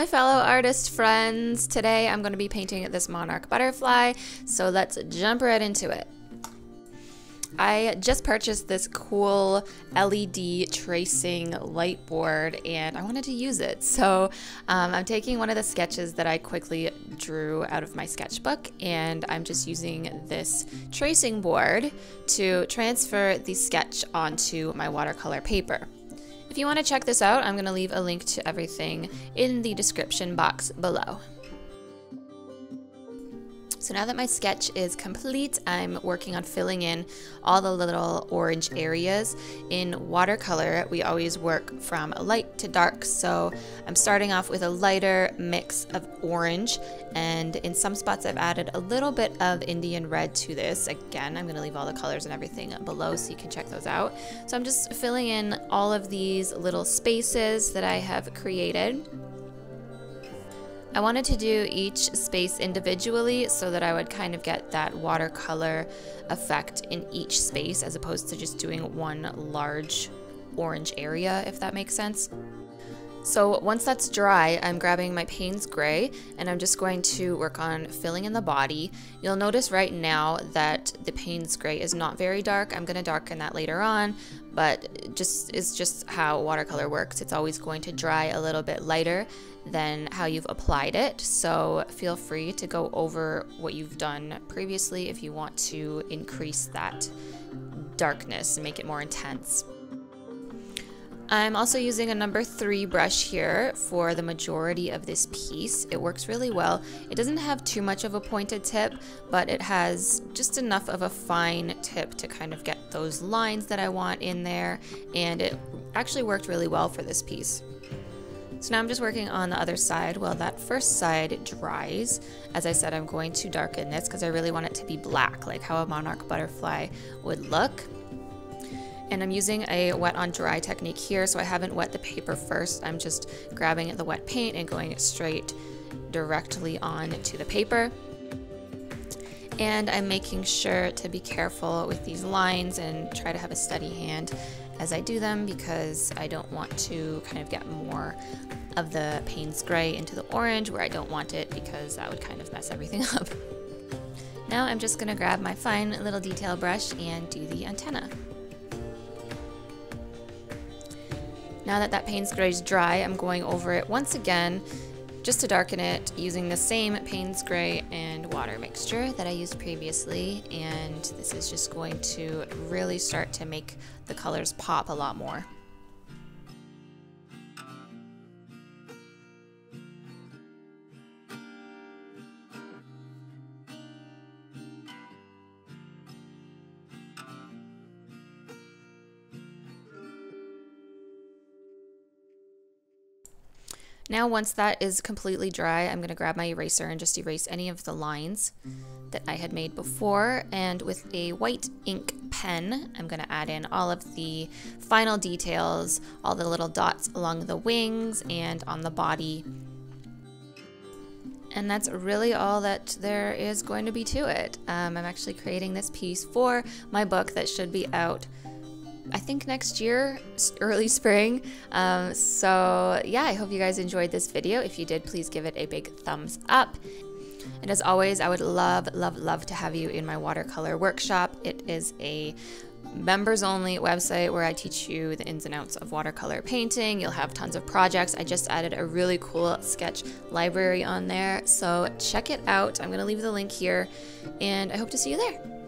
my fellow artist friends. Today I'm going to be painting this Monarch butterfly, so let's jump right into it. I just purchased this cool LED tracing light board and I wanted to use it. So I'm taking one of the sketches that I quickly drew out of my sketchbook and I'm just using this tracing board to transfer the sketch onto my watercolor paper. If you want to check this out, I'm going to leave a link to everything in the description box below. So now that my sketch is complete, I'm working on filling in all the little orange areas. In watercolor, we always work from light to dark, so I'm starting off with a lighter mix of orange, and in some spots I've added a little bit of Indian red to this. Again, I'm going to leave all the colors and everything below so you can check those out. So I'm just filling in all of these little spaces that I have created. I wanted to do each space individually so that I would kind of get that watercolor effect in each space as opposed to just doing one large orange area, if that makes sense. So once that's dry, I'm grabbing my Payne's Gray and I'm just going to work on filling in the body. You'll notice right now that the Payne's Gray is not very dark. I'm going to darken that later on, but it's just how watercolor works. It's always going to dry a little bit lighter than how you've applied it. So feel free to go over what you've done previously if you want to increase that darkness and make it more intense. I'm also using a number 3 brush here for the majority of this piece. It works really well. It doesn't have too much of a pointed tip, but it has just enough of a fine tip to kind of get those lines that I want in there, and it actually worked really well for this piece. So now I'm just working on the other side while that first side dries. As I said, I'm going to darken this because I really want it to be black, like how a monarch butterfly would look. And I'm using a wet on dry technique here, so I haven't wet the paper first. I'm just grabbing the wet paint and going straight directly on to the paper. And I'm making sure to be careful with these lines and try to have a steady hand as I do them because I don't want to kind of get more of the Payne's Gray into the orange where I don't want it because that would kind of mess everything up. Now I'm just gonna grab my fine little detail brush and do the antenna. Now that that Payne's Gray is dry, I'm going over it once again just to darken it using the same Payne's Gray and water mixture that I used previously, and this is just going to really start to make the colors pop a lot more. Now once that is completely dry, I'm going to grab my eraser and just erase any of the lines that I had made before, and with a white ink pen, I'm going to add in all of the final details, all the little dots along the wings and on the body. And that's really all that there is going to be to it. I'm actually creating this piece for my book that should be out I think next year, early spring. So yeah, I hope you guys enjoyed this video. If you did, please give it a big thumbs up. And as always, I would love to have you in my watercolor workshop. It is a members only website where I teach you the ins and outs of watercolor painting. You'll have tons of projects. I just added a really cool sketch library on there, so check it out. I'm going to leave the link here and I hope to see you there.